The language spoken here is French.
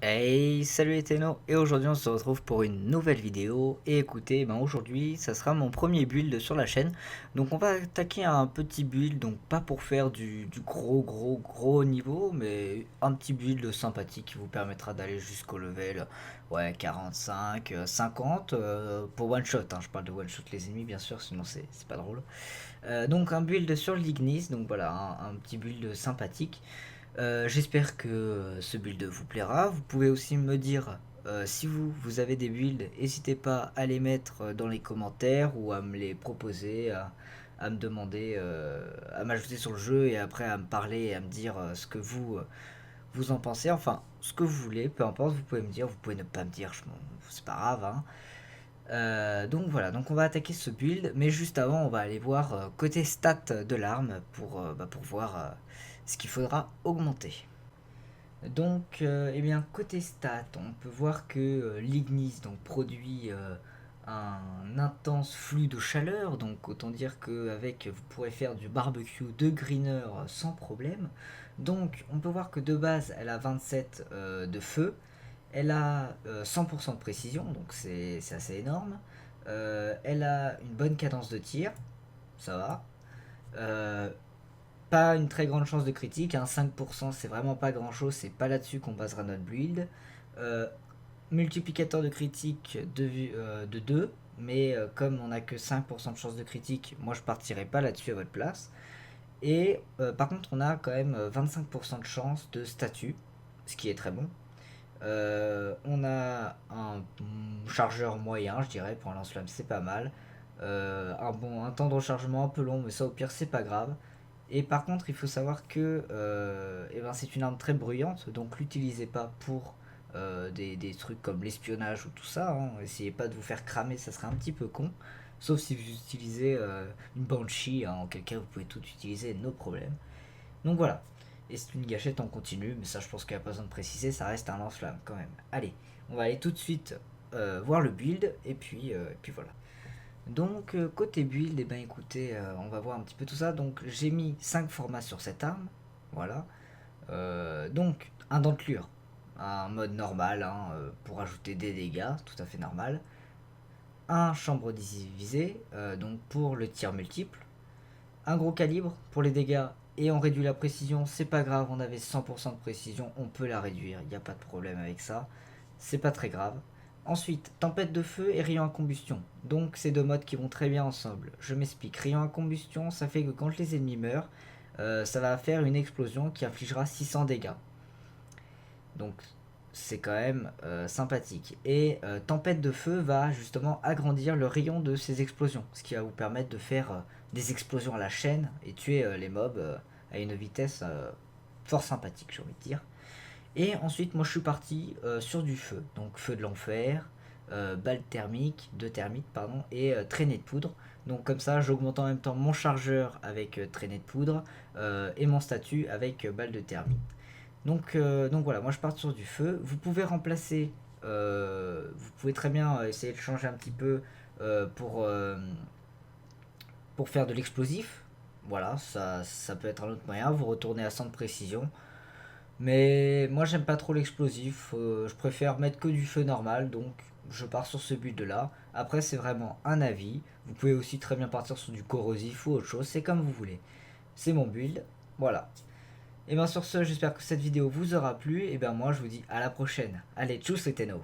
Hey, salut les ténors, et aujourd'hui on se retrouve pour une nouvelle vidéo. Et écoutez, aujourd'hui ça sera mon premier build sur la chaîne. Donc on va attaquer un petit build, donc pas pour faire du gros niveau, mais un petit build sympathique qui vous permettra d'aller jusqu'au level 45, 50 pour one shot, hein. Je parle de one shot les ennemis bien sûr, sinon c'est pas drôle. Donc un build sur l'Ignis, donc voilà, un petit build sympathique. J'espère que ce build vous plaira. Vous pouvez aussi me dire si vous avez des builds, n'hésitez pas à les mettre dans les commentaires ou à me les proposer, à me demander, à m'ajouter sur le jeu et après à me parler et à me dire ce que vous en pensez. Enfin, ce que vous voulez, peu importe, vous pouvez me dire, vous pouvez ne pas me dire, c'est pas grave, hein. Donc voilà, donc on va attaquer ce build, mais juste avant on va aller voir côté stats de l'arme pour voir ce qu'il faudra augmenter. Donc eh bien côté stats, on peut voir que l'Ignis donc produit un intense flux de chaleur, donc autant dire qu'avec vous pourrez faire du barbecue de greener sans problème. Donc on peut voir que de base elle a 27 de feu, elle a 100% de précision, donc c'est assez énorme. Elle a une bonne cadence de tir, ça va. Euh, Pas une très grande chance de critique, hein, 5% c'est vraiment pas grand chose, c'est pas là-dessus qu'on basera notre build. Euh, Multiplicateur de critique de 2, mais comme on a que 5% de chance de critique, moi je partirai pas là-dessus à votre place. Et par contre on a quand même 25% de chance de statut, ce qui est très bon. On a un chargeur moyen, je dirais, pour un lance-flamme, c'est pas mal. Un temps de rechargement un peu long, mais ça au pire, c'est pas grave. Et par contre, il faut savoir que eh ben, c'est une arme très bruyante, donc l'utilisez pas pour des trucs comme l'espionnage ou tout ça, hein. Essayez pas de vous faire cramer, ça serait un petit peu con. Sauf si vous utilisez une Banshee, hein, en quel cas vous pouvez tout utiliser, no problème. Donc voilà. Et c'est une gâchette en continu, mais ça je pense qu'il n'y a pas besoin de préciser, ça reste un lance-flamme quand même. Allez, on va aller tout de suite voir le build, et puis voilà. Donc côté build, et ben écoutez, on va voir un petit peu tout ça. Donc j'ai mis 5 formats sur cette arme, voilà. Donc un dentelure, un mode normal, hein, pour ajouter des dégâts, tout à fait normal. Un chambre divisé, donc pour le tir multiple. Un gros calibre pour les dégâts et on réduit la précision, c'est pas grave, on avait 100% de précision, on peut la réduire, il n'y a pas de problème avec ça, c'est pas très grave. Ensuite, tempête de feu et rayon à combustion. Donc c'est deux modes qui vont très bien ensemble. Je m'explique, rayon à combustion, ça fait que quand les ennemis meurent, ça va faire une explosion qui infligera 600 dégâts. Donc c'est quand même sympathique. Et tempête de feu va justement agrandir le rayon de ces explosions, ce qui va vous permettre de faire des explosions à la chaîne et tuer les mobs à une vitesse fort sympathique, j'ai envie de dire. Et ensuite, moi je suis parti sur du feu, donc feu de l'enfer, balle thermique, de thermite, pardon, et traînée de poudre. Donc comme ça, j'augmente en même temps mon chargeur avec traînée de poudre et mon statut avec balle de thermite. Donc voilà, moi je pars sur du feu. Vous pouvez remplacer, vous pouvez très bien essayer de changer un petit peu euh, pour, euh, pour faire de l'explosif. Voilà, ça peut être un autre moyen. Vous retournez à 100 de précision. Mais moi j'aime pas trop l'explosif. Je préfère mettre que du feu normal. Donc je pars sur ce but de là. Après, c'est vraiment un avis. Vous pouvez aussi très bien partir sur du corrosif ou autre chose. C'est comme vous voulez. C'est mon build. Voilà. Et bien sur ce, j'espère que cette vidéo vous aura plu. Et bien moi je vous dis à la prochaine. Allez, tchuss les ténos.